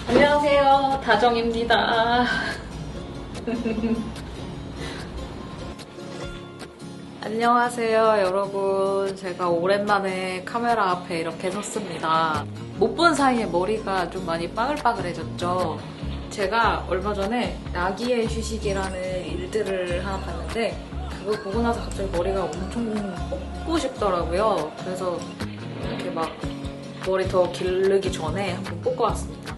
안녕하세요, 다정입니다. 안녕하세요, 여러분. 제가 오랜만에 카메라 앞에 이렇게 섰습니다. 못 본 사이에 머리가 좀 많이 빠글빠글해졌죠. 제가 얼마 전에 나기의 휴식이라는 일들을 하나 봤는데 그거 보고 나서 갑자기 머리가 엄청 뽑고 싶더라고요. 그래서 이렇게 막 머리 더 기르기 전에 한번 뽑아왔습니다.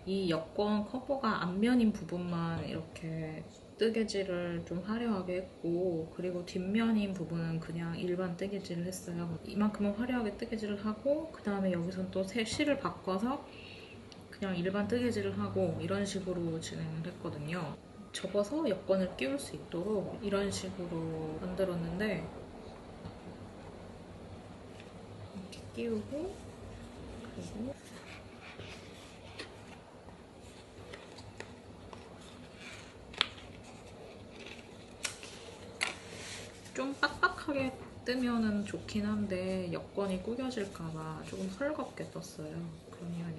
이 여권 커버가 앞면인 부분만 이렇게 뜨개질을 좀 화려하게 했고, 그리고 뒷면인 부분은 그냥 일반 뜨개질을 했어요. 이만큼은 화려하게 뜨개질을 하고, 그 다음에 여기선 또 실을 바꿔서 그냥 일반 뜨개질을 하고 이런 식으로 진행을 했거든요. 접어서 여권을 끼울 수 있도록 이런 식으로 만들었는데, 이렇게 끼우고, 그리고 좀 빡빡하게 뜨면은 좋긴 한데 여권이 구겨질까봐 조금 헐겁게 떴어요. 그러면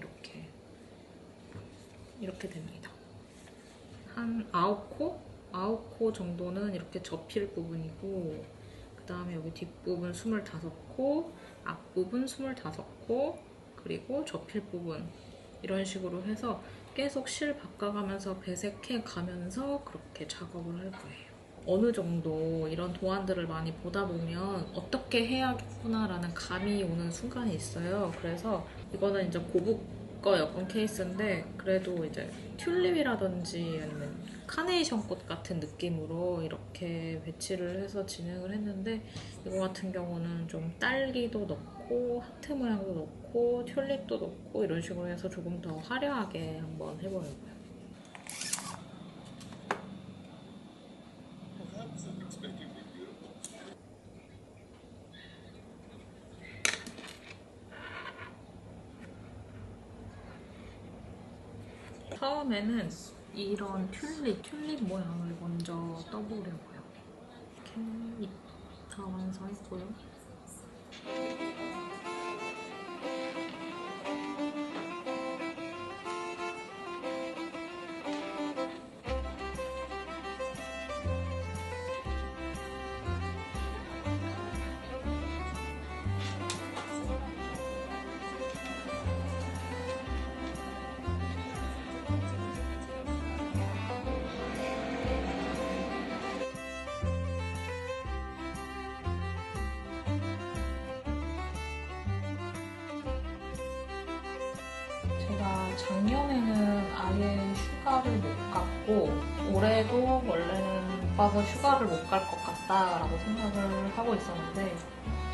이렇게 됩니다. 한 9코? 9코 정도는 이렇게 접힐 부분이고, 그 다음에 여기 뒷부분 25코, 앞부분 25코, 그리고 접힐 부분 이런 식으로 해서 계속 실 바꿔가면서 배색해 가면서 그렇게 작업을 할 거예요. 어느 정도 이런 도안들을 많이 보다 보면 어떻게 해야겠구나라는 감이 오는 순간이 있어요. 그래서 이거는 이제 고부거 여권 케이스인데, 그래도 이제 튤립이라든지 아니면 카네이션 꽃 같은 느낌으로 이렇게 배치를 해서 진행을 했는데, 이거 같은 경우는 좀 딸기도 넣고 하트 모양도 넣고 튤립도 넣고 이런 식으로 해서 조금 더 화려하게 한번 해보려고요. 처음에는 이런 튤립 모양을 먼저 떠보려고요. 이렇게 다 완성했고요. 제가 작년에는 아예 휴가를 못 갔고, 올해도 원래는 바빠서 휴가를 못 갈 것 같다라고 생각을 하고 있었는데,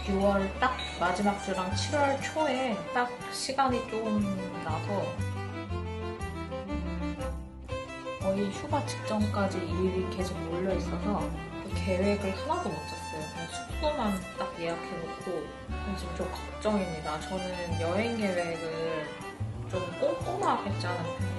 6월 딱 마지막 주랑 7월 초에 딱 시간이 좀 나서 거의 휴가 직전까지 일이 계속 몰려 있어서 계획을 하나도 못 짰어요. 그냥 숙소만 딱 예약해놓고 지금 좀 걱정입니다. 저는 여행 계획을 좀 꼼꼼하게 짜는 편이에요.